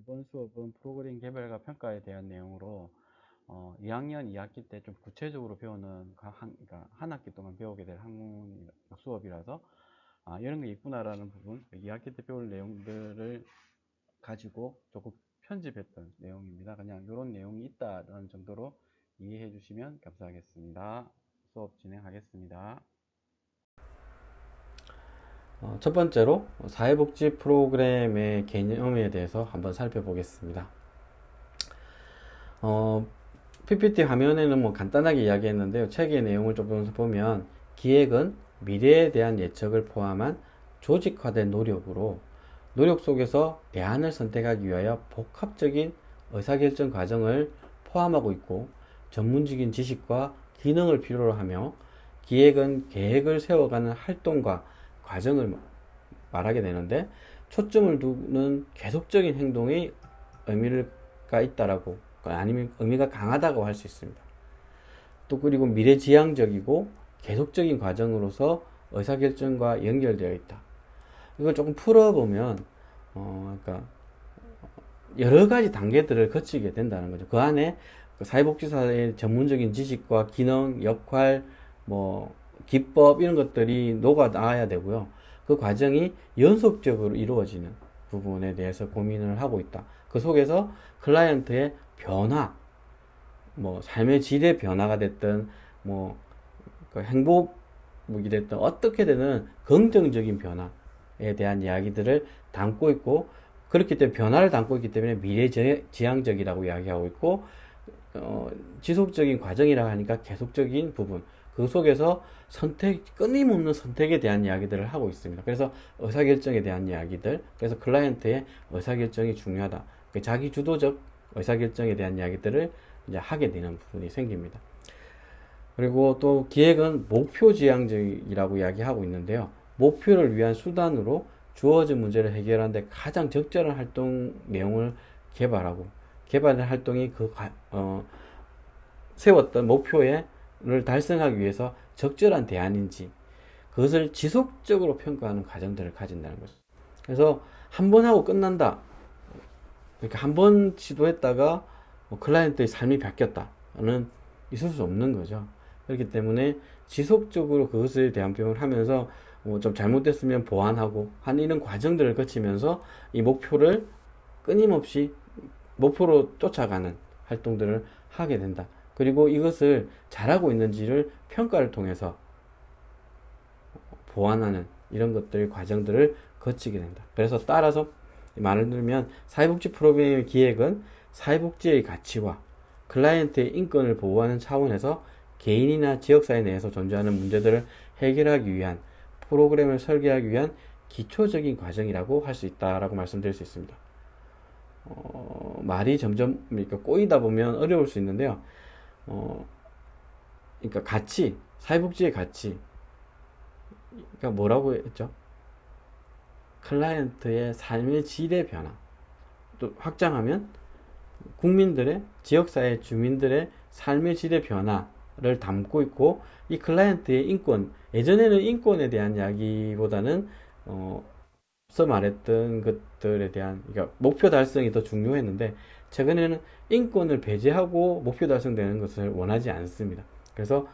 이번 수업은 프로그램 개발과 평가에 대한 내용으로 2학년 2학기 때 좀 구체적으로 배우는 그러니까 한 학기 동안 배우게 될 학문 수업이라서 이런 게 있구나라는 부분, 2학기 때 배울 내용들을 가지고 조금 편집했던 내용입니다. 그냥 이런 내용이 있다라는 정도로 이해해 주시면 감사하겠습니다. 수업 진행하겠습니다. 첫 번째로 사회복지 프로그램의 개념에 대해서 한번 살펴보겠습니다. PPT 화면에는 뭐 간단하게 이야기했는데요. 책의 내용을 조금 보면 기획은 미래에 대한 예측을 포함한 조직화된 노력으로 노력 속에서 대안을 선택하기 위하여 복합적인 의사결정 과정을 포함하고 있고 전문적인 지식과 기능을 필요로 하며 기획은 계획을 세워가는 활동과 과정을 말하게 되는데 초점을 두는 계속적인 행동의 의미가 있다라고 아니면 의미가 강하다고 할 수 있습니다. 또 그리고 미래지향적이고 계속적인 과정으로서 의사결정과 연결되어 있다. 이걸 조금 풀어보면 그러니까 여러 가지 단계들을 거치게 된다는 거죠. 그 안에 사회복지사의 전문적인 지식과 기능, 역할, 뭐 기법 이런 것들이 녹아 나와야 되고요. 그 과정이 연속적으로 이루어지는 부분에 대해서 고민을 하고 있다. 그 속에서 클라이언트의 변화, 뭐 삶의 질의 변화가 됐든 뭐 행복이 됐든 어떻게 되는 긍정적인 변화에 대한 이야기들을 담고 있고 그렇기 때문에 변화를 담고 있기 때문에 미래지향적이라고 이야기하고 있고 지속적인 과정이라고 하니까 계속적인 부분 그 속에서 끊임없는 선택에 대한 이야기들을 하고 있습니다. 그래서 의사결정에 대한 이야기들, 그래서 클라이언트의 의사결정이 중요하다. 자기 주도적 의사결정에 대한 이야기들을 이제 하게 되는 부분이 생깁니다. 그리고 또 기획은 목표지향적이라고 이야기하고 있는데요. 목표를 위한 수단으로 주어진 문제를 해결하는 데 가장 적절한 활동 내용을 개발한 활동이 세웠던 목표를 달성하기 위해서 적절한 대안인지 그것을 지속적으로 평가하는 과정들을 가진다는 거죠. 그래서 한 번 하고 끝난다. 그러니까 한 번 시도했다가 클라이언트의 삶이 바뀌었다는 있을 수 없는 거죠. 그렇기 때문에 지속적으로 그것에 대한 표현을 하면서 좀 잘못됐으면 보완하고 하는 이런 과정들을 거치면서 이 목표를 끊임없이 목표로 쫓아가는 활동들을 하게 된다. 그리고 이것을 잘하고 있는지를 평가를 통해서 보완하는 이런 것들 과정들을 거치게 된다. 그래서 따라서 말을 들면 사회복지 프로그램의 기획은 사회복지의 가치와 클라이언트의 인권을 보호하는 차원에서 개인이나 지역사회 내에서 존재하는 문제들을 해결하기 위한 프로그램을 설계하기 위한 기초적인 과정이라고 할 수 있다라고 말씀드릴 수 있습니다. 말이 점점 그러니까 꼬이다 보면 어려울 수 있는데요. 그러니까 사회복지의 가치, 그러니까 뭐라고 했죠? 클라이언트의 삶의 질의 변화. 또 확장하면 지역사회 주민들의 삶의 질의 변화를 담고 있고 이 클라이언트의 인권, 예전에는 인권에 대한 이야기보다는 앞서 말했던 것들에 대한 그러니까 목표 달성이 더 중요했는데 최근에는 인권을 배제하고 목표 달성되는 것을 원하지 않습니다. 그래서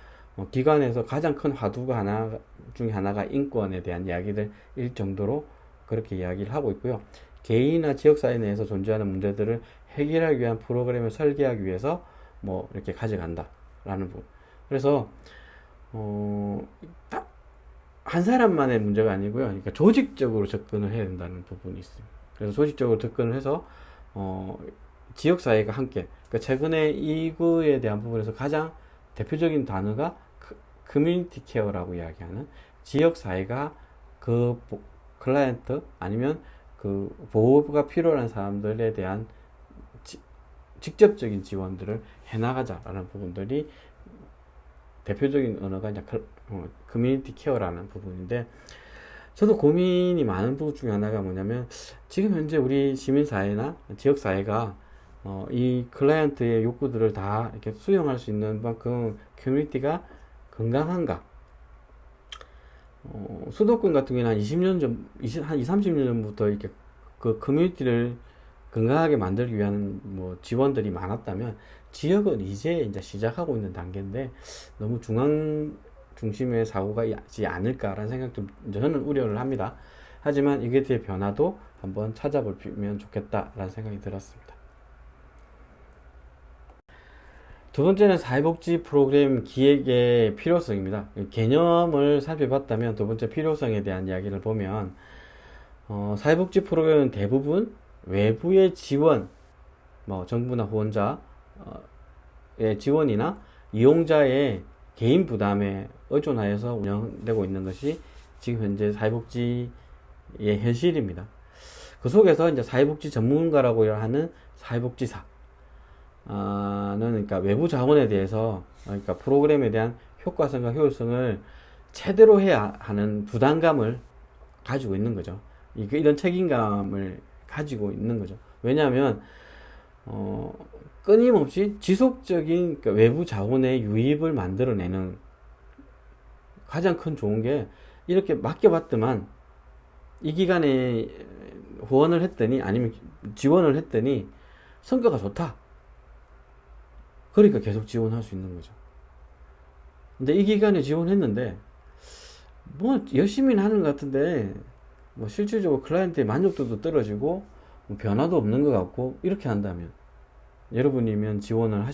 기관에서 가장 큰 화두가 중에 하나가 인권에 대한 이야기들 일 정도로 그렇게 이야기를 하고 있고요. 개인이나 지역사회 내에서 존재하는 문제들을 해결하기 위한 프로그램을 설계하기 위해서 뭐 이렇게 가져간다라는 부분. 그래서 딱 한 사람만의 문제가 아니고요. 그러니까 조직적으로 접근을 해야 된다는 부분이 있어요. 그래서 조직적으로 접근을 해서 지역사회가 함께 그러니까 최근에 이거에 대한 부분에서 가장 대표적인 단어가 커뮤니티 케어라고 이야기하는 지역사회가 그 클라이언트 아니면 그 보호가 필요한 사람들에 대한 직접적인 지원들을 해나가자라는 부분들이 대표적인 언어가 이제 커뮤니티 케어라는 부분인데 저도 고민이 많은 부분 중에 하나가 뭐냐면 지금 현재 우리 시민사회나 지역사회가 이 클라이언트의 욕구들을 다 이렇게 수용할 수 있는 만큼 커뮤니티가 건강한가? 수도권 같은 경우는 한 20년 전, 한 20, 30년 전부터 이렇게 그 커뮤니티를 건강하게 만들기 위한 뭐 지원들이 많았다면 지역은 이제 시작하고 있는 단계인데 너무 중앙 중심의 사고가 있지 않을까라는 생각도 저는 우려를 합니다. 하지만 이게 대해 변화도 한번 찾아보면 좋겠다라는 생각이 들었습니다. 두 번째는 사회복지 프로그램 기획의 필요성입니다. 개념을 살펴봤다면 두 번째 필요성에 대한 이야기를 보면 사회복지 프로그램은 대부분 외부의 지원, 뭐 정부나 후원자의 지원이나 이용자의 개인 부담에 의존하여서 운영되고 있는 것이 지금 현재 사회복지의 현실입니다. 그 속에서 이제 사회복지 전문가라고 하는 사회복지사 는 그러니까 외부 자원에 대해서 그러니까 프로그램에 대한 효과성과 효율성을 제대로 해야 하는 부담감을 가지고 있는 거죠. 이런 책임감을 가지고 있는 거죠. 왜냐하면 끊임없이 지속적인 그러니까 외부 자원의 유입을 만들어내는 가장 큰 좋은 게 이렇게 맡겨봤더만 이 기간에 후원을 했더니 아니면 지원을 했더니 성과가 좋다. 그러니까 계속 지원할 수 있는 거죠. 근데 이 기간에 지원했는데 뭐 열심히는 하는 것 같은데 뭐 실질적으로 클라이언트의 만족도도 떨어지고 뭐 변화도 없는 것 같고 이렇게 한다면 여러분이면 후원을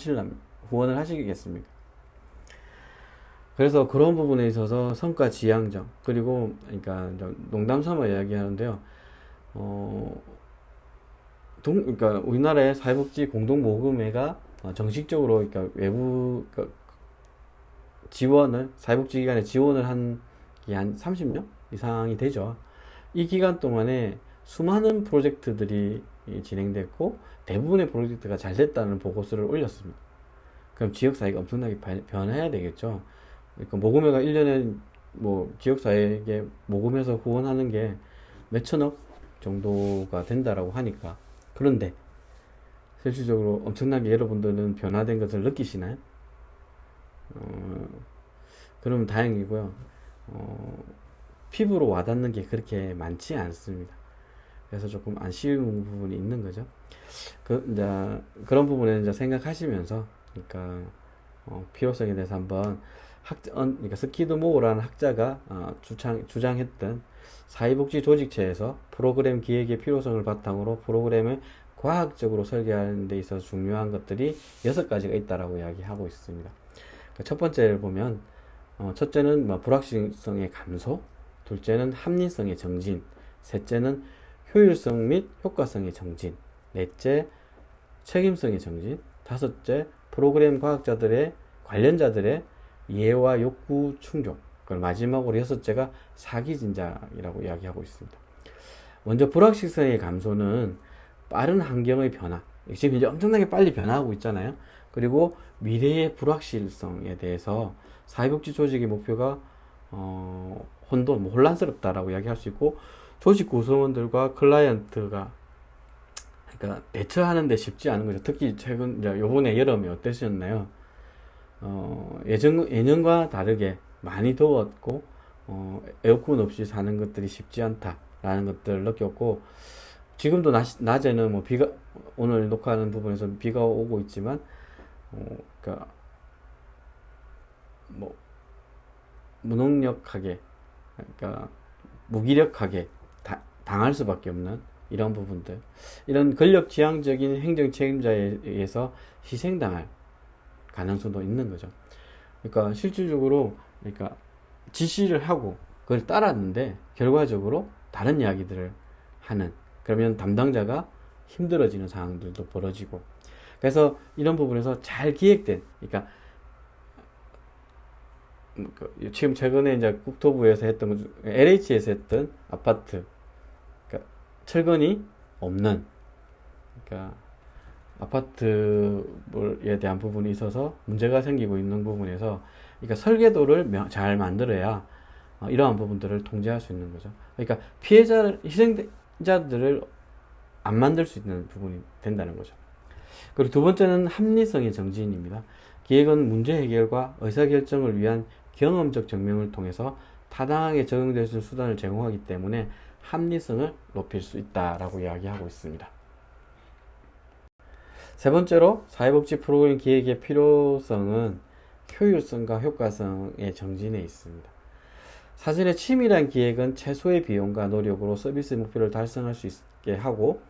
하시겠습니까? 그래서 그런 부분에 있어서 성과 지향적 그리고 그러니까 농담 삼아 이야기하는데요. 그러니까 우리나라의 사회복지 공동모금회가 정식적으로 그러니까 외부 그러니까 사회복지기관에 지원을 한 게 한 30년 이상이 되죠. 이 기간 동안에 수많은 프로젝트들이 진행됐고 대부분의 프로젝트가 잘 됐다는 보고서를 올렸습니다. 그럼 지역사회가 엄청나게 변해야 되겠죠. 그러니까 모금회가 1년에 뭐 지역사회에게 모금해서 후원하는 게 몇천억 정도가 된다라고 하니까 그런데 실질적으로 엄청나게 여러분들은 변화된 것을 느끼시나요? 그러면 다행이고요. 피부로 와닿는 게 그렇게 많지 않습니다. 그래서 조금 아쉬운 부분이 있는 거죠. 이제 그런 부분에 이제 생각하시면서, 그러니까 필요성에 대해서 한번 그러니까 스키드모어라는 학자가 주장했던 사회복지 조직체에서 프로그램 기획의 필요성을 바탕으로 프로그램을 과학적으로 설계하는 데 있어서 중요한 것들이 6가지가 있다라고 이야기하고 있습니다. 첫 번째를 보면 첫째는 불확실성의 감소, 둘째는 합리성의 정진, 셋째는 효율성 및 효과성의 정진, 넷째 책임성의 정진, 다섯째 프로그램 관련자들의 이해와 욕구 충족, 그리고 마지막으로 여섯째가 사기 진작이라고 이야기하고 있습니다. 먼저 불확실성의 감소는 빠른 환경의 변화, 지금 이제 엄청나게 빨리 변화하고 있잖아요. 그리고 미래의 불확실성에 대해서 사회복지 조직의 목표가 혼란스럽다라고 이야기할 수 있고, 조직 구성원들과 클라이언트가 그러니까 대처하는데 쉽지 않은 거죠. 특히 요번에 여름에 어떠셨나요? 예년과 다르게 많이 더웠고 에어컨 없이 사는 것들이 쉽지 않다라는 것들을 느꼈고, 지금도 낮에는 뭐 오늘 녹화하는 부분에서 비가 오고 있지만 그러니까 뭐 무능력하게, 그러니까 무기력하게 당할 수밖에 없는 이런 부분들, 이런 권력지향적인 행정 책임자에 의해서 희생당할 가능성도 있는 거죠. 그러니까 실질적으로 그러니까 지시를 하고 그걸 따랐는데 결과적으로 다른 이야기들을 하는, 그러면 담당자가 힘들어지는 상황들도 벌어지고, 그래서 이런 부분에서 잘 기획된, 그러니까 지금 최근에 이제 국토부에서 했던 LH에서 했던 아파트, 그러니까 철근이 없는, 그러니까 아파트에 대한 부분이 있어서 문제가 생기고 있는 부분에서, 그러니까 설계도를 잘 만들어야 이러한 부분들을 통제할 수 있는 거죠. 그러니까 희생자들을 안 만들 수 있는 부분이 된다는 거죠. 그리고 두 번째는 합리성의 정진입니다. 기획은 문제 해결과 의사결정을 위한 경험적 증명을 통해서 타당하게 적용될 수 있는 수단을 제공하기 때문에 합리성을 높일 수 있다라고 이야기하고 있습니다. 세 번째로 사회복지 프로그램 기획의 필요성은 효율성과 효과성의 정진에 있습니다. 사전에 치밀한 기획은 최소의 비용과 노력으로 서비스 목표를 달성할 수 있게 하고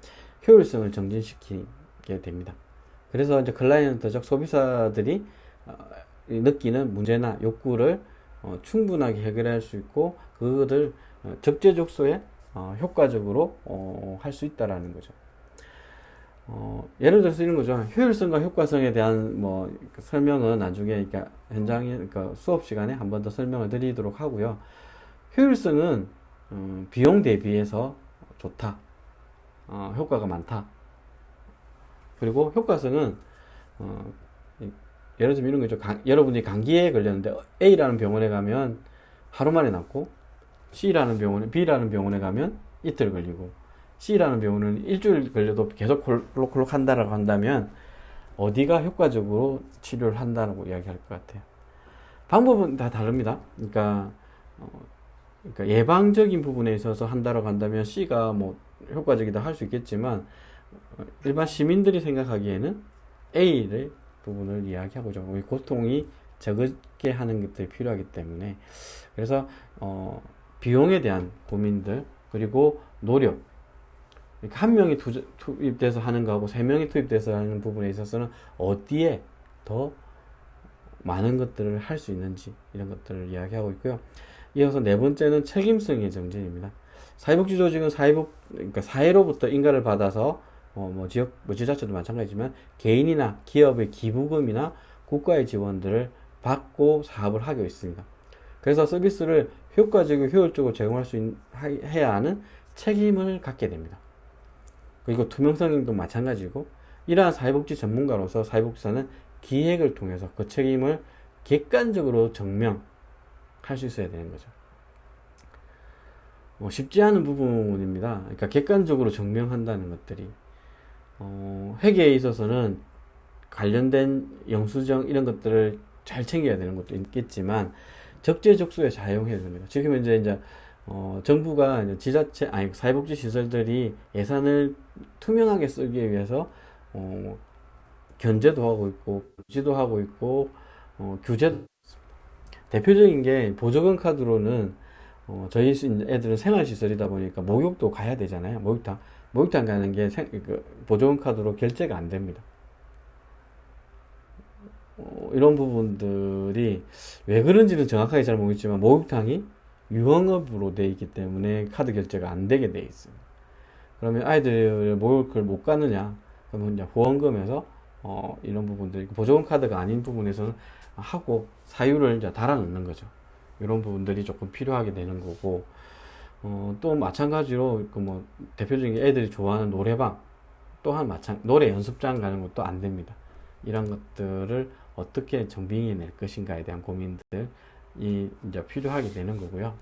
효율성을 정진시키게 됩니다. 그래서 이제 클라이언트적 소비자들이 느끼는 문제나 욕구를 충분하게 해결할 수 있고 그것을 적재적소에 효과적으로 할 수 있다라는 거죠. 예를 들어서 이런 거죠. 효율성과 효과성에 대한 설명은 나중에 그러니까 현장에 그러니까 수업 시간에 한 번 더 설명을 드리도록 하고요. 효율성은 비용 대비해서 좋다. 효과가 많다. 그리고 효과성은 예를 들면 이런 거죠. 여러분이 감기에 걸렸는데 A라는 병원에 가면 하루 만에 낫고 B라는 병원에 가면 이틀 걸리고 C라는 병원은 일주일 걸려도 계속 콜록콜록 한다라고 한다면 어디가 효과적으로 치료를 한다고 이야기할 것 같아요. 방법은 다 다릅니다. 그러니까 예방적인 부분에 있어서 한다라고 한다면 C가 효과적이다 할 수 있겠지만 일반 시민들이 생각하기에는 A의 부분을 이야기하고죠. 고통이 적게 하는 것들이 필요하기 때문에 그래서 비용에 대한 고민들 그리고 노력 그러니까 한 명이 투입돼서 하는 거하고 세 명이 투입돼서 하는 부분에 있어서는 어디에 더 많은 것들을 할 수 있는지 이런 것들을 이야기하고 있고요. 이어서 네 번째는 책임성의 정진입니다. 사회복지 조직은 그러니까 사회로부터 인가를 받아서 지자체도 마찬가지지만 개인이나 기업의 기부금이나 국가의 지원들을 받고 사업을 하고 있습니다. 그래서 서비스를 효과적이고 효율적으로 제공할 수 해야 하는 책임을 갖게 됩니다. 그리고 투명성도 마찬가지고 이러한 사회복지 전문가로서 사회복지사는 기획을 통해서 그 책임을 객관적으로 증명할 수 있어야 되는 거죠. 쉽지 않은 부분입니다. 그러니까 객관적으로 증명한다는 것들이 회계에 있어서는 관련된 영수증 이런 것들을 잘 챙겨야 되는 것도 있겠지만 적재적소에 사용해야 됩니다. 지금 이제 정부가 지자체 사회복지 시설들이 예산을 투명하게 쓰기 위해서 견제도 하고 있고 규제도 하고 있고 규제 대표적인 게 보조금 카드로는 저희 애들은 생활시설이다 보니까 목욕도 가야 되잖아요. 목욕탕 가는 게 보조금 카드로 결제가 안 됩니다. 이런 부분들이 왜 그런지는 정확하게 잘 모르겠지만 목욕탕이 유흥업으로 되어 있기 때문에 카드 결제가 안 되게 되어 있습니다. 그러면 아이들 목욕을 못 가느냐? 그러면 이제 보험금에서 이런 부분들 보조금 카드가 아닌 부분에서는 하고 사유를 이제 달아 넣는 거죠. 이런 부분들이 조금 필요하게 되는 거고 또 마찬가지로 대표적인 게 애들이 좋아하는 노래방 또한 노래 연습장 가는 것도 안 됩니다. 이런 것들을 어떻게 정비해 낼 것인가에 대한 고민들이 이제 필요하게 되는 거고요.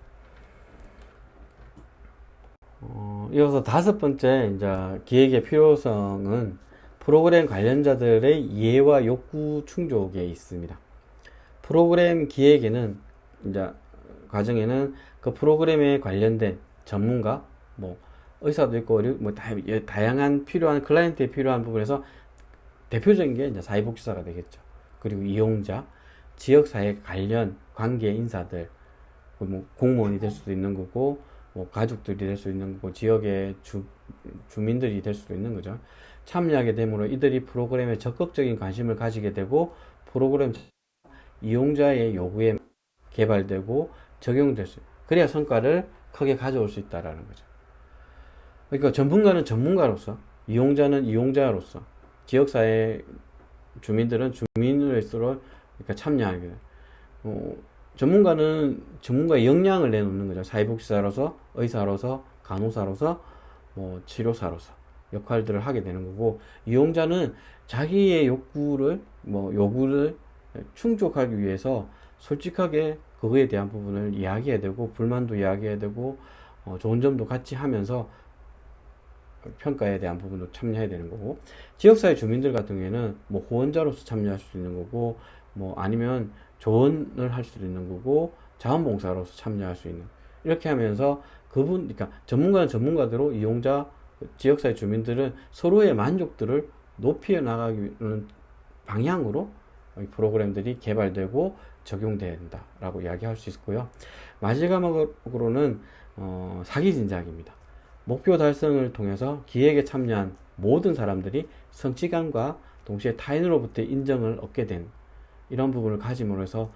이어서 다섯 번째 이제 기획의 필요성은 프로그램 관련자들의 이해와 욕구 충족에 있습니다. 프로그램 기획에는 이제 과정에는 그 프로그램에 관련된 전문가, 의사도 있고 다양한 필요한 클라이언트에 필요한 부분에서 대표적인 게 이제 사회복지사가 되겠죠. 그리고 이용자, 지역사회 관련 관계 인사들, 공무원이 될 수도 있는 거고, 가족들이 될 수 있는 거고, 지역의 주민들이 될 수도 있는 거죠. 참여하게 됨으로 이들이 프로그램에 적극적인 관심을 가지게 되고, 프로그램 이용자의 요구에 개발되고 적용될 수, 그래야 성과를 크게 가져올 수 있다라는 거죠. 그러니까 전문가는 전문가로서, 이용자는 이용자로서, 지역사회 주민들은 주민으로서 그러니까 참여하게 돼요. 전문가는 전문가의 역량을 내놓는 거죠. 사회복지사로서, 의사로서, 간호사로서, 치료사로서 역할들을 하게 되는 거고, 이용자는 자기의 요구를 충족하기 위해서 솔직하게 그거에 대한 부분을 이야기해야 되고, 불만도 이야기해야 되고, 좋은 점도 같이 하면서 평가에 대한 부분도 참여해야 되는 거고, 지역사회 주민들 같은 경우에는 후원자로서 참여할 수도 있는 거고, 아니면 조언을 할 수도 있는 거고, 자원봉사로서 참여할 수 있는, 이렇게 하면서 그러니까 전문가는 전문가대로 이용자, 지역사회 주민들은 서로의 만족들을 높여 나가는 방향으로 이 프로그램들이 개발되고 적용돼야 된다라고 이야기할 수 있고요. 마지막으로는 사기 진작입니다. 목표 달성을 통해서 기획에 참여한 모든 사람들이 성취감과 동시에 타인으로부터 인정을 얻게 된 이런 부분을 가짐으로 해서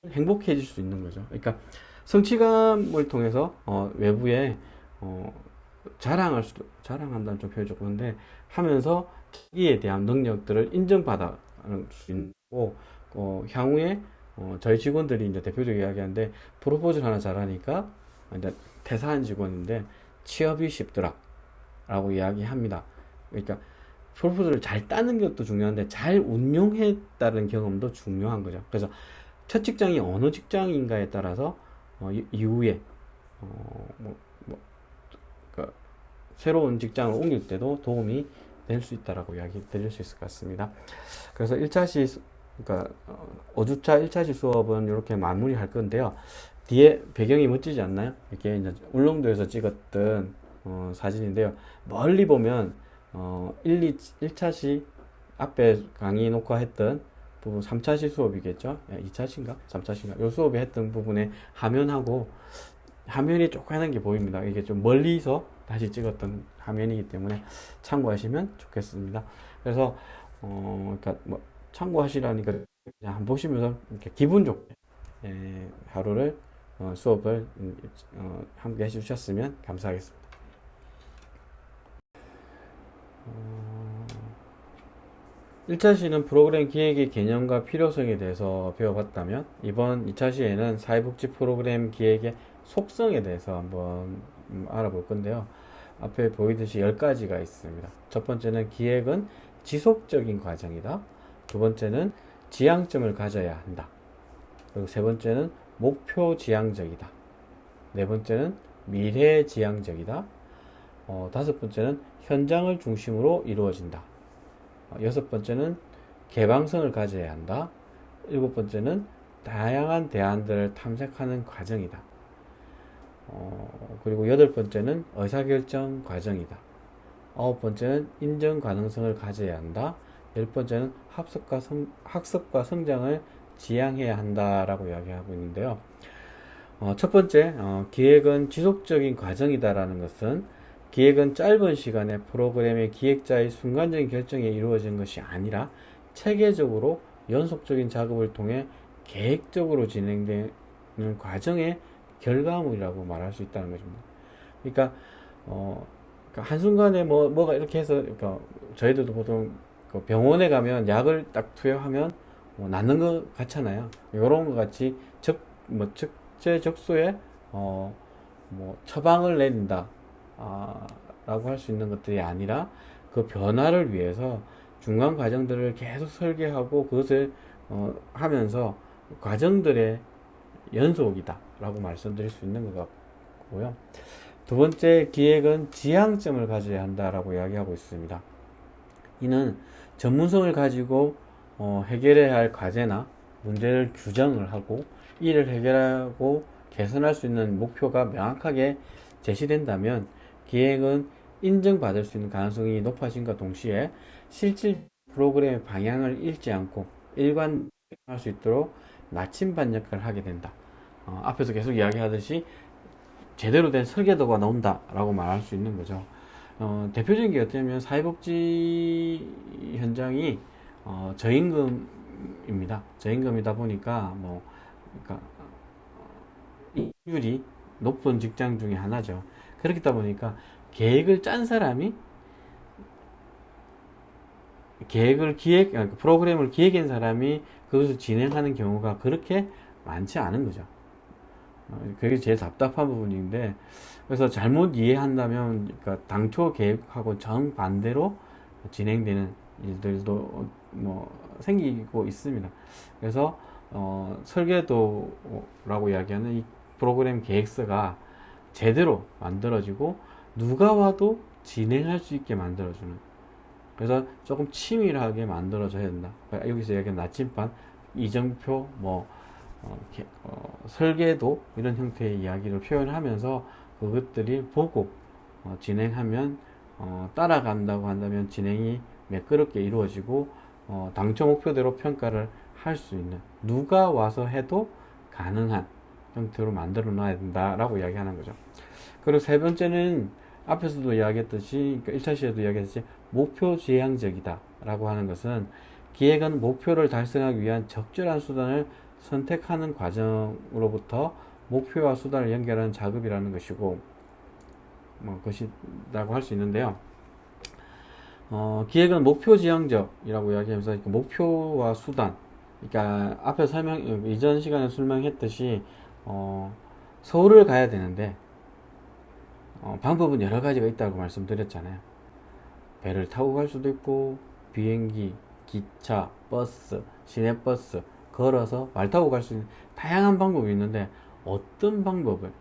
행복해질 수 있는 거죠. 그러니까 성취감을 통해서 외부에 자랑한다는 좀 표현이 조금 그런데 하면서 자기에 대한 능력들을 인정받을 수 있고 향후에 저희 직원들이 이제 대표적으로 이야기하는데 프로포즈를 하나 잘하니까 이제 퇴사한 직원인데 취업이 쉽더라 라고 이야기합니다. 그러니까 프로포즈를 잘 따는 것도 중요한데 잘 운용했다는 경험도 중요한 거죠. 그래서 첫 직장이 어느 직장인가에 따라서 이후에 뭐, 그 새로운 직장을 옮길 때도 도움이 될 수 있다라고 이야기 드릴 수 있을 것 같습니다. 그래서 1차시 그러니까 5주차 1차시 수업은 이렇게 마무리할 건데요. 뒤에 배경이 멋지지 않나요? 이렇게 이제 울릉도에서 찍었던 사진인데요. 멀리 보면 1차시 앞에 강의 녹화했던 부분 3차시 수업이겠죠? 2차시인가? 3차시인가? 요 수업에 했던 부분에 화면이 조그마한 게 보입니다. 이게 좀 멀리서 다시 찍었던 화면이기 때문에 참고하시면 좋겠습니다. 그래서 그러니까 뭐 참고하시라니까 그냥 한번 보시면서 이렇게 기분 좋게 하루를 수업을 함께 해주셨으면 감사하겠습니다. 1차시는 프로그램 기획의 개념과 필요성에 대해서 배워봤다면 이번 2차시에는 사회복지 프로그램 기획의 속성에 대해서 한번 알아볼 건데요. 앞에 보이듯이 10가지가 있습니다. 첫 번째는 기획은 지속적인 과정이다. 두 번째는 지향점을 가져야 한다. 그리고 세 번째는 목표 지향적이다. 네 번째는 미래 지향적이다. 다섯 번째는 현장을 중심으로 이루어진다. 여섯 번째는 개방성을 가져야 한다. 일곱 번째는 다양한 대안들을 탐색하는 과정이다. 그리고 여덟 번째는 의사결정 과정이다. 아홉 번째는 인정 가능성을 가져야 한다. 열 번째는 학습과 성장을 지향해야 한다라고 이야기하고 있는데요. 첫 번째, 기획은 지속적인 과정이다라는 것은 기획은 짧은 시간에 프로그램의 기획자의 순간적인 결정에 이루어진 것이 아니라 체계적으로 연속적인 작업을 통해 계획적으로 진행되는 과정의 결과물이라고 말할 수 있다는 것입니다. 그러니까, 그러니까 한순간에 뭐가 이렇게 해서, 그러니까 저희들도 보통 병원에 가면 약을 딱 투여하면 낫는 것 같잖아요. 이런 것 같이 적재적소에 처방을 내린다. 라고 할 수 있는 것들이 아니라 그 변화를 위해서 중간 과정들을 계속 설계하고 그것을 하면서 과정들의 연속이다 라고 말씀드릴 수 있는 것 같고요. 두 번째, 기획은 지향점을 가져야 한다라고 이야기하고 있습니다. 이는 전문성을 가지고 해결해야 할 과제나 문제를 규정을 하고 이를 해결하고 개선할 수 있는 목표가 명확하게 제시된다면 기획은 인정받을 수 있는 가능성이 높아진과 동시에 실질 프로그램의 방향을 잃지 않고 일관할 수 있도록 나침반 역할을 하게 된다. 앞에서 계속 이야기하듯이 제대로 된 설계도가 나온다 라고 말할 수 있는 거죠. 대표적인 게 어쩌면 사회복지 현장이 저임금입니다. 저임금이다 보니까 그러니까 이율이 높은 직장 중에 하나죠. 그렇다 보니까 계획을 짠 사람이 프로그램을 기획한 사람이 그것을 진행하는 경우가 그렇게 많지 않은 거죠. 그게 제일 답답한 부분인데, 그래서 잘못 이해한다면, 그러니까 당초 계획하고 정반대로 진행되는 일들도 생기고 있습니다. 그래서 설계도라고 이야기하는 이 프로그램 계획서가 제대로 만들어지고 누가 와도 진행할 수 있게 만들어주는, 그래서 조금 치밀하게 만들어져야 된다. 여기서 이야기하는 나침반, 이정표, 설계도 이런 형태의 이야기를 표현하면서 그것들이 보고 진행하면 따라간다고 한다면 진행이 매끄럽게 이루어지고 당초 목표대로 평가를 할 수 있는, 누가 와서 해도 가능한 형태로 만들어 놔야 된다라고 이야기하는 거죠. 그리고 세 번째는 앞에서도 이야기했듯이, 그러니까 1차 시에도 이야기했듯이 목표 지향적이다 라고 하는 것은, 기획은 목표를 달성하기 위한 적절한 수단을 선택하는 과정으로부터 목표와 수단을 연결하는 작업이라는 것이고, 것이라고 할 수 있는데요. 기획은 목표 지향적이라고 이야기하면서 목표와 수단, 그러니까 앞에 이전 시간에 설명했듯이 서울을 가야 되는데 방법은 여러 가지가 있다고 말씀드렸잖아요. 배를 타고 갈 수도 있고, 비행기, 기차, 버스, 시내버스, 걸어서, 말 타고 갈 수 있는 다양한 방법이 있는데, 어떤 방법을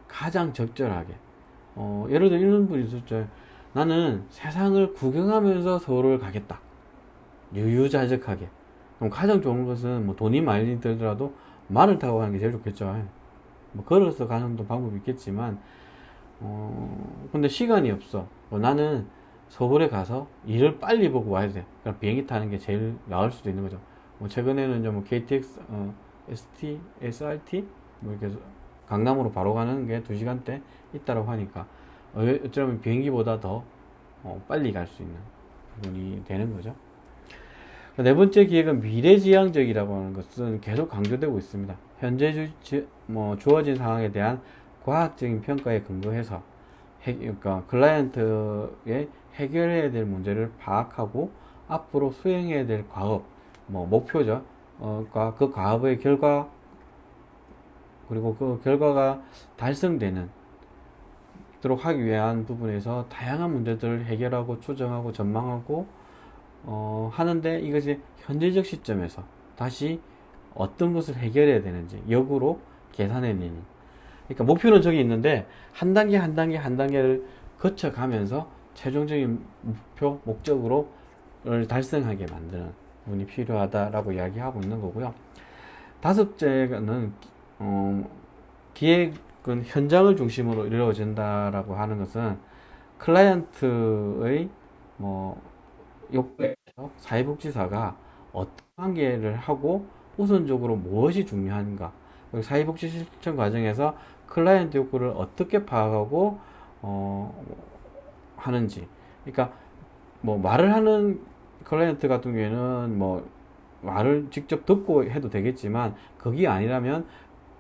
가장 적절하게, 예를 들어 이런 분이 있었죠. 나는 세상을 구경하면서 서울을 가겠다. 유유자적하게. 그럼 가장 좋은 것은 뭐 돈이 많이 들더라도 말을 타고 가는 게 제일 좋겠죠. 뭐 걸어서 가는 방법이 있겠지만, 근데 시간이 없어. 나는 서울에 가서 일을 빨리 보고 와야 돼. 그럼 비행기 타는 게 제일 나을 수도 있는 거죠. 뭐 최근에는 뭐 KTX, ST, SRT 뭐 이렇게 강남으로 바로 가는 게 2시간대 있다라고 하니까 어쩌면 비행기보다 더 빨리 갈 수 있는 부분이 되는 거죠. 네 번째 기획은 미래지향적이라고 하는 것은 계속 강조되고 있습니다. 현재 주어진 상황에 대한 과학적인 평가에 근거해서 그러니까 클라이언트의 해결해야 될 문제를 파악하고 앞으로 수행해야 될 과업, 목표죠. 그 과업의 결과, 그리고 그 결과가 달성되는 도록 하기 위한 부분에서 다양한 문제들을 해결하고 추정하고 전망하고 하는데, 이것이 현재적 시점에서 다시 어떤 것을 해결해야 되는지 역으로 계산해내는, 그러니까 목표는 저기 있는데 한 단계 한 단계 한 단계를 거쳐가면서 최종적인 목표, 목적으로를 달성하게 만드는 부분이 필요하다라고 이야기하고 있는 거고요. 다섯째는 기획은 현장을 중심으로 이루어진다라고 하는 것은 클라이언트의 요구에서 사회복지사가 어떤 관계를 하고 우선적으로 무엇이 중요한가, 사회복지 실천 과정에서 클라이언트 욕구를 어떻게 파악하고 하는지. 그러니까 말을 하는 클라이언트 같은 경우에는 말을 직접 듣고 해도 되겠지만, 그게 아니라면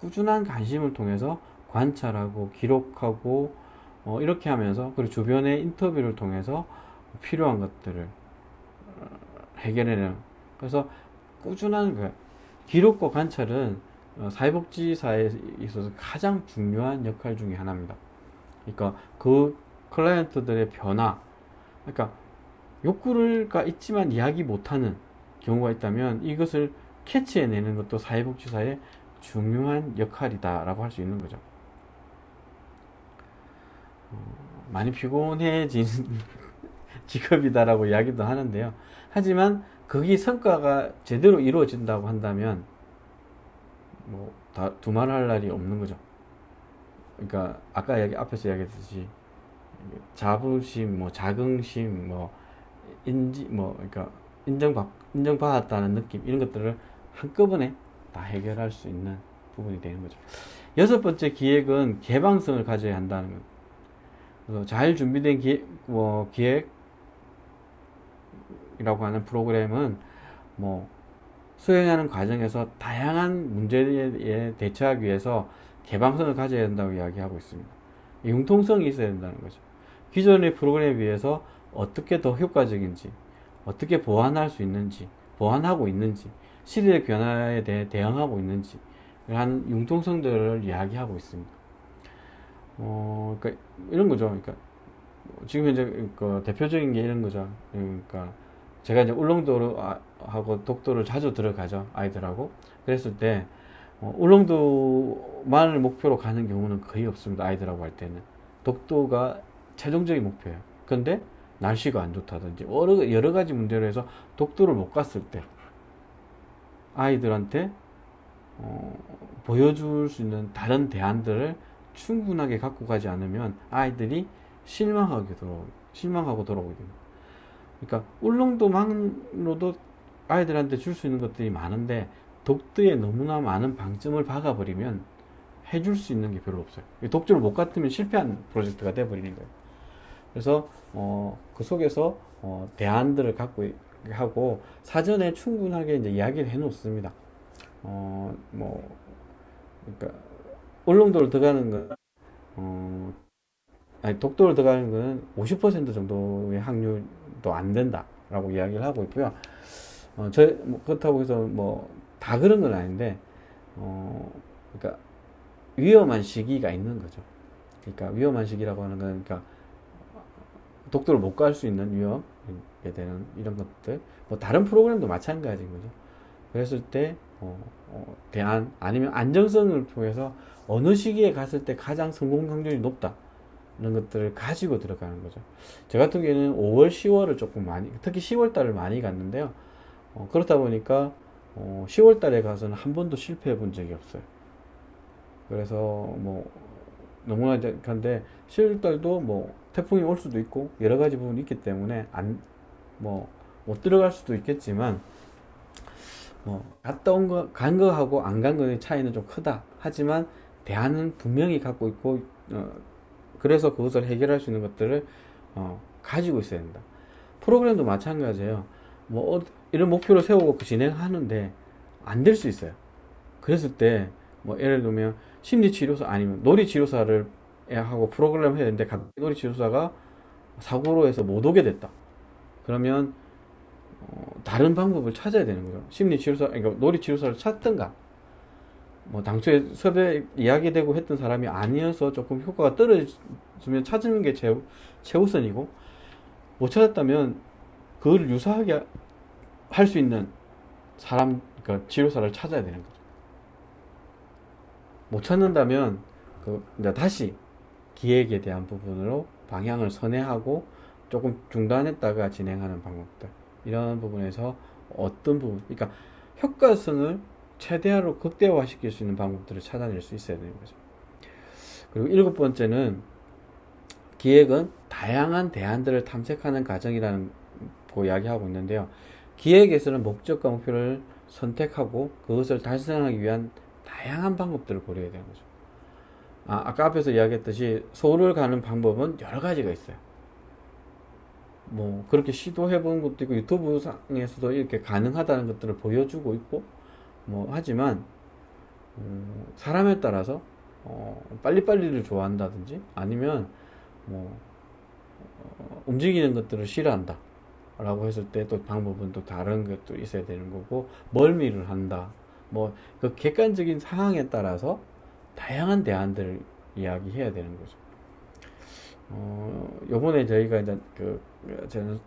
꾸준한 관심을 통해서 관찰하고 기록하고 이렇게 하면서, 그리고 주변의 인터뷰를 통해서 필요한 것들을 해결해내는, 그래서 꾸준한 기록과 관찰은 사회복지사에 있어서 가장 중요한 역할 중에 하나입니다. 그러니까 그 클라이언트들의 변화, 그러니까 욕구가 있지만 이야기 못하는 경우가 있다면 이것을 캐치해내는 것도 사회복지사의 중요한 역할이다라고 할 수 있는 거죠. 많이 피곤해진 직업이다라고 이야기도 하는데요. 하지만 그게 성과가 제대로 이루어진다고 한다면 다 두말할 날이 없는 거죠. 그러니까 아까 앞에서 이야기했듯이 자부심, 자긍심, 그러니까 인정받았다는 느낌, 이런 것들을 한꺼번에 다 해결할 수 있는 부분이 되는 거죠. 여섯 번째 기획은 개방성을 가져야 한다는 것. 그래서 잘 준비된 기획이라고 하는 프로그램은 수행하는 과정에서 다양한 문제에 대처하기 위해서 개방성을 가져야 된다고 이야기하고 있습니다. 융통성이 있어야 된다는 거죠. 기존의 프로그램에 비해서 어떻게 더 효과적인지, 어떻게 보완할 수 있는지, 보완하고 있는지, 시대의 변화에 대해 대응하고 있는지 하는 융통성들을 이야기하고 있습니다. 그러니까 이런 거죠. 그러니까 지금 현재 대표적인 게 이런 거죠. 그러니까 제가 이제 울릉도하고 독도를 자주 들어가죠, 아이들하고. 그랬을 때 울릉도만을 목표로 가는 경우는 거의 없습니다. 아이들하고 할 때는 독도가 최종적인 목표예요. 근데 날씨가 안 좋다든지 여러 가지 문제로 해서 독도를 못 갔을 때 아이들한테 보여줄 수 있는 다른 대안들을 충분하게 갖고 가지 않으면 아이들이 실망하게 실망하고 돌아오게 됩니다. 그러니까 울릉도만으로도 아이들한테 줄 수 있는 것들이 많은데 독도에 너무나 많은 방점을 박아버리면 해줄 수 있는 게 별로 없어요. 독주를 못 갔으면 실패한 프로젝트가 돼버리는 거예요. 그래서 그 속에서 대안들을 갖고 하고 사전에 충분하게 이제 이야기를 해 놓습니다. 뭐 그러니까 울릉도를 들어가는 건 아니 독도를 들어가는 거는 50% 정도의 확률도 안 된다라고 이야기를 하고 있고요. 뭐 그렇다고 해서 뭐 다 그런 건 아닌데 그러니까 위험한 시기가 있는 거죠. 그러니까 위험한 시기라고 하는 건 그러니까 독도를 못 갈 수 있는 위험에 되는 이런 것들, 뭐 다른 프로그램도 마찬가지인 거죠. 그랬을 때 대안 아니면 안정성을 통해서 어느 시기에 갔을 때 가장 성공 확률이 높다 이런 것들을 가지고 들어가는 거죠. 저 같은 경우에는 5월, 10월을 조금 많이, 특히 10월 달을 많이 갔는데요. 그렇다 보니까 10월 달에 가서는 한 번도 실패해 본 적이 없어요. 그래서 뭐 너무나 한데 10월 달도 뭐 태풍이 올 수도 있고 여러 가지 부분이 있기 때문에 뭐 못 들어갈 수도 있겠지만 뭐 갔다 온 거, 간 거하고 안 간 거의 차이는 좀 크다. 하지만 대안은 분명히 갖고 있고 그래서 그것을 해결할 수 있는 것들을 가지고 있어야 된다. 프로그램도 마찬가지예요. 뭐 이런 목표를 세우고 진행하는데 안 될 수 있어요. 그랬을 때 뭐 예를 들면 심리치료사 아니면 놀이치료사를 하고 프로그램을 해야 되는데 갑자기 놀이치료사가 사고로 해서 못 오게 됐다. 그러면 다른 방법을 찾아야 되는 거죠. 심리치료사, 그러니까 놀이치료사를 찾든가, 뭐 당초에 섭외 이야기되고 했던 사람이 아니어서 조금 효과가 떨어지면 찾는 게 최우선이고, 못 찾았다면 그걸 유사하게 할 수 있는 사람, 그러니까 치료사를 찾아야 되는 거죠. 못 찾는다면 이제 다시 기획에 대한 부분으로 방향을 선회하고 조금 중단했다가 진행하는 방법들, 이런 부분에서 어떤 부분, 그러니까 효과성을 최대한으로 극대화시킬 수 있는 방법들을 찾아낼 수 있어야 되는 거죠. 그리고 일곱 번째는 기획은 다양한 대안들을 탐색하는 과정이라는 거 이야기하고 있는데요. 기획에서는 목적과 목표를 선택하고 그것을 달성하기 위한 다양한 방법들을 고려해야 되는 거죠. 아까 앞에서 이야기했듯이 서울을 가는 방법은 여러 가지가 있어요. 뭐 그렇게 시도해 본 것도 있고 유튜브 상에서도 이렇게 가능하다는 것들을 보여주고 있고 뭐 하지만 사람에 따라서 빨리빨리를 좋아한다든지 아니면 뭐 움직이는 것들을 싫어한다 라고 했을 때 또 방법은 또 다른 것도 있어야 되는 거고, 멀미를 한다, 뭐 그 객관적인 상황에 따라서 다양한 대안들을 이야기해야 되는 거죠. 요번에 저희가 이제 저는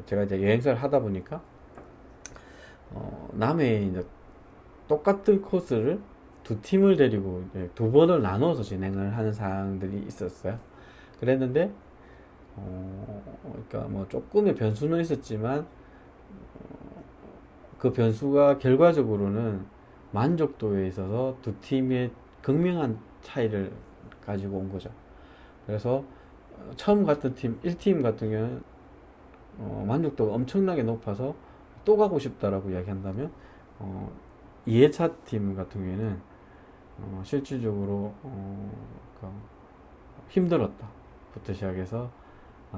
제가 이제 여행사를 하다 보니까 남해에 이제 똑같은 코스를 두 팀을 데리고 두 번을 나눠서 진행을 하는 상황들이 있었어요. 그랬는데 그러니까 뭐 조금의 변수는 있었지만 그 변수가 결과적으로는 만족도에 있어서 두 팀의 극명한 차이를 가지고 온 거죠. 그래서 처음 갔던 팀, 1팀 같은 경우는 만족도가 엄청나게 높아서 또 가고 싶다라고 이야기한다면 2회차 팀 같은 경우에는 실질적으로 힘들었다 부터 시작해서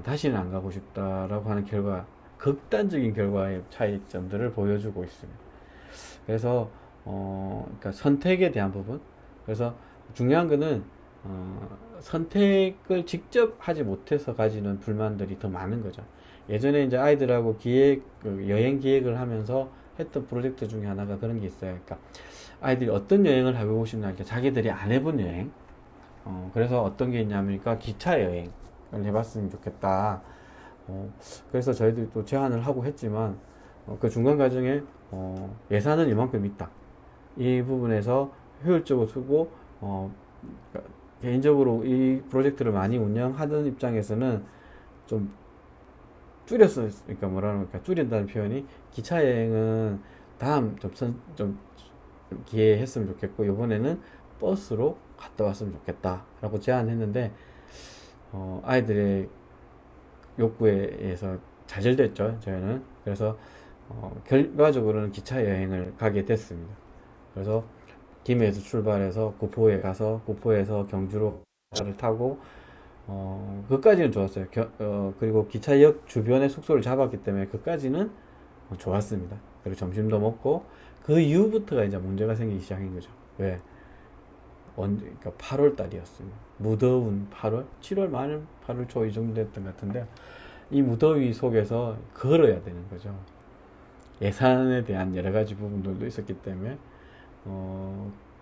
다시는 안 가고 싶다라고 하는 결과, 극단적인 결과의 차이점들을 보여주고 있습니다. 그래서 그러니까 선택에 대한 부분, 그래서 중요한 거는 선택을 직접 하지 못해서 가지는 불만들이 더 많은 거죠. 예전에 이제 아이들하고 여행 기획을 하면서 했던 프로젝트 중에 하나가 그런 게 있어요. 그러니까 아이들이 어떤 여행을 해보고 싶나, 그러니까 자기들이 안 해본 여행. 그래서 어떤 게 있냐면, 기차 여행을 해봤으면 좋겠다. 그래서 저희들이 또 제안을 하고 했지만, 그 중간 과정에, 예산은 이만큼 있다. 이 부분에서 효율적으로 쓰고, 그러니까 개인적으로 이 프로젝트를 많이 운영하던 입장에서는 좀 줄였어요. 그러니까 그러니까 줄인다는 표현이, 기차 여행은 다음 좀 기회에 했으면 좋겠고, 이번에는 버스로 갔다 왔으면 좋겠다 라고 제안했는데 아이들의 욕구에 의해서 좌절됐죠, 저희는. 그래서 결과적으로는 기차 여행을 가게 됐습니다. 그래서 김해에서 출발해서 구포에 가서 구포에서 경주로 기차를 타고 그까지는 좋았어요. 그리고 기차역 주변에 숙소를 잡았기 때문에 그까지는 좋았습니다. 그리고 점심도 먹고 그 이후부터가 이제 문제가 생기기 시작한 거죠. 왜? 그러니까 8월 달이었습니다. 무더운 8월, 7월 말, 8월 초 이 정도 됐던 것 같은데 이 무더위 속에서 걸어야 되는 거죠. 예산에 대한 여러 가지 부분들도 있었기 때문에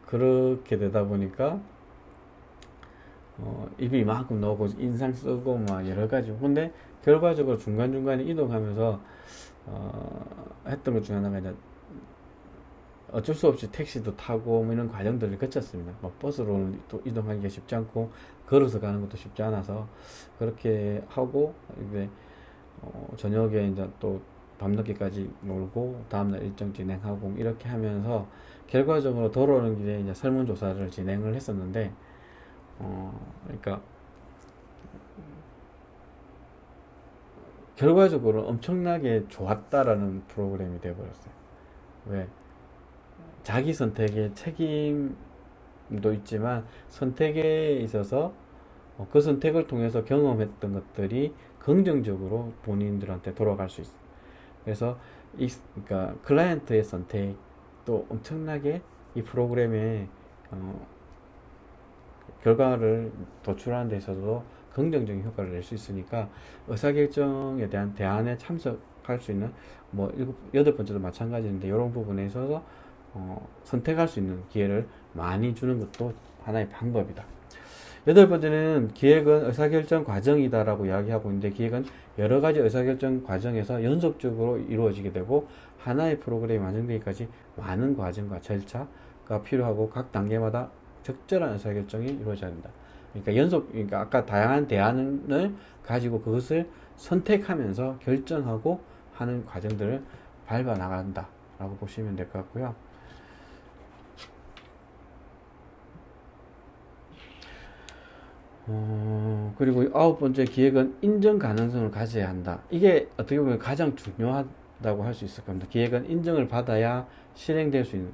그렇게 되다 보니까 입이 이만큼 나오고 인상 쓰고 막 여러 가지. 근데 결과적으로 중간중간에 이동하면서 했던 것 중에 하나가 이제 어쩔 수 없이 택시도 타고 뭐 이런 과정들을 거쳤습니다. 뭐 버스로 또 이동하기가 쉽지 않고 걸어서 가는 것도 쉽지 않아서 그렇게 하고 이제 저녁에 이제 또 밤늦게까지 놀고 다음날 일정 진행하고 이렇게 하면서 결과적으로 돌아오는 길에 이제 설문조사를 진행을 했었는데 그러니까 결과적으로 엄청나게 좋았다라는 프로그램이 되어버렸어요. 왜? 자기 선택의 책임도 있지만 선택에 있어서 그 선택을 통해서 경험했던 것들이 긍정적으로 본인들한테 돌아갈 수 있어요. 그래서 그러니까 클라이언트의 선택도 엄청나게 이 프로그램의 결과를 도출하는 데 있어서도 긍정적인 효과를 낼 수 있으니까 의사결정에 대한 대안에 참석할 수 있는 뭐 여덟 번째도 마찬가지인데 이런 부분에 있어서 선택할 수 있는 기회를 많이 주는 것도 하나의 방법이다. 여덟 번째는 기획은 의사결정 과정이다라고 이야기하고 있는데 기획은 여러 가지 의사결정 과정에서 연속적으로 이루어지게 되고 하나의 프로그램이 완성되기까지 많은 과정과 절차가 필요하고 각 단계마다 적절한 의사결정이 이루어져야 된다. 그러니까 아까 다양한 대안을 가지고 그것을 선택하면서 결정하고 하는 과정들을 밟아 나간다 라고 보시면 될 것 같고요. 그리고 아홉 번째 기획은 인정 가능성을 가져야 한다. 이게 어떻게 보면 가장 중요하다고 할 수 있을 겁니다. 기획은 인정을 받아야 실행될 수 있는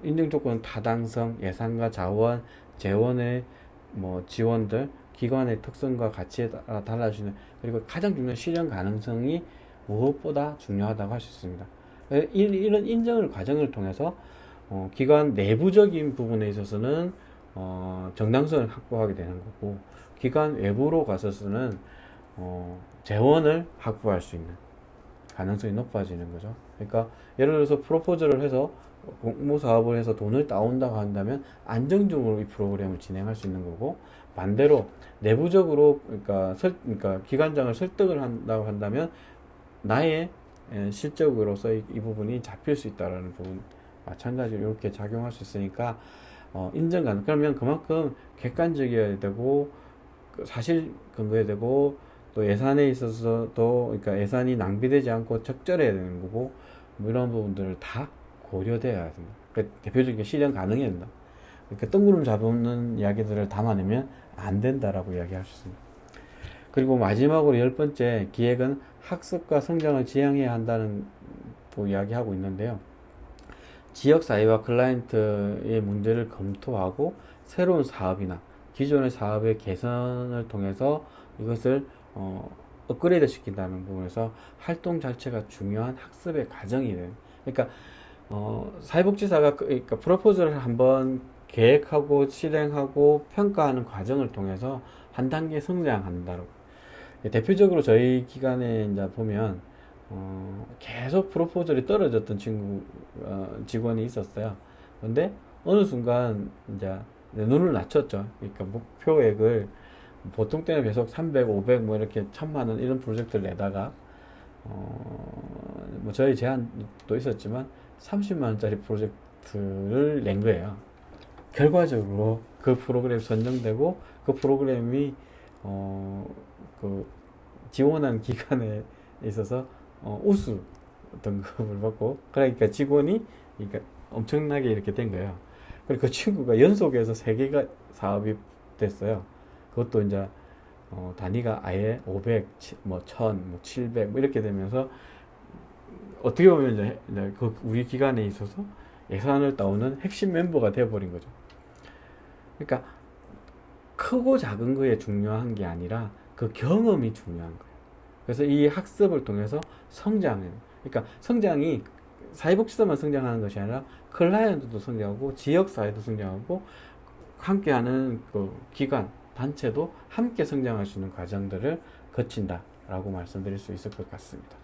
인증 조건은 타당성, 예산과 자원, 재원의 뭐 지원들, 기관의 특성과 가치에 따라 달라지는 그리고 가장 중요한 실현 가능성이 무엇보다 중요하다고 할 수 있습니다. 이런 인정을 과정을 통해서 기관 내부적인 부분에 있어서는 정당성을 확보하게 되는 거고 기관 외부로 가서서는 재원을 확보할 수 있는 가능성이 높아지는 거죠. 그러니까 예를 들어서 프로포즈를 해서 공모 사업을 해서 돈을 따온다고 한다면 안정적으로 이 프로그램을 진행할 수 있는 거고 반대로 내부적으로 그러니까 기관장을 설득을 한다고 한다면 나의 실적으로서 이 부분이 잡힐 수 있다라는 부분 마찬가지로 이렇게 작용할 수 있으니까 인정 가능. 그러면 그만큼 객관적이어야 되고 사실 근거해야 되고 또 예산에 있어서도 그러니까 예산이 낭비되지 않고 적절해야 되는 거고 뭐 이런 부분들을 다 고려돼야 됩니다. 그러니까 대표적인 실현 가능해야 된다. 그러니까 뜬구름 잡는 이야기들을 담아내면 안 된다라고 이야기할 수 있습니다. 그리고 마지막으로 열 번째 기획은 학습과 성장을 지향해야 한다는 이야기하고 있는데요. 지역사회와 클라이언트의 문제를 검토하고 새로운 사업이나 기존의 사업의 개선을 통해서 이것을 업그레이드 시킨다는 부분에서 활동 자체가 중요한 학습의 과정이 돼요. 그러니까 사회복지사가 그러니까 프로포즈를 한번 계획하고 실행하고 평가하는 과정을 통해서 한 단계 성장한다고. 대표적으로 저희 기관에 이제 보면 계속 프로포즈를 떨어졌던 직원이 있었어요. 근데 어느 순간 이제 눈을 낮췄죠. 그러니까 목표액을 보통 때는 계속 300, 500 뭐 이렇게 1000만 원 이런 프로젝트를 내다가 뭐 저희 제한도 있었지만 30만 원짜리 프로젝트를 낸 거예요. 결과적으로 그 프로그램이 선정되고 그 프로그램이 그 지원한 기관에 있어서 우수 등급을 받고 그러니까 직원이 그러니까 엄청나게 이렇게 된 거예요. 그리고 그 친구가 연속해서 3개가 사업이 됐어요. 그것도 이제 단위가 아예 500, 뭐 1000, 뭐 700, 뭐 이렇게 되면서 어떻게 보면 이제 그 우리 기관에 있어서 예산을 따오는 핵심 멤버가 되어버린 거죠. 그러니까 크고 작은 거에 중요한 게 아니라 그 경험이 중요한 거예요. 그래서 이 학습을 통해서 성장을, 그러니까 성장이 사회복지사만 성장하는 것이 아니라 클라이언트도 성장하고 지역사회도 성장하고 함께하는 그 기관, 단체도 함께 성장할 수 있는 과정들을 거친다라고 말씀드릴 수 있을 것 같습니다.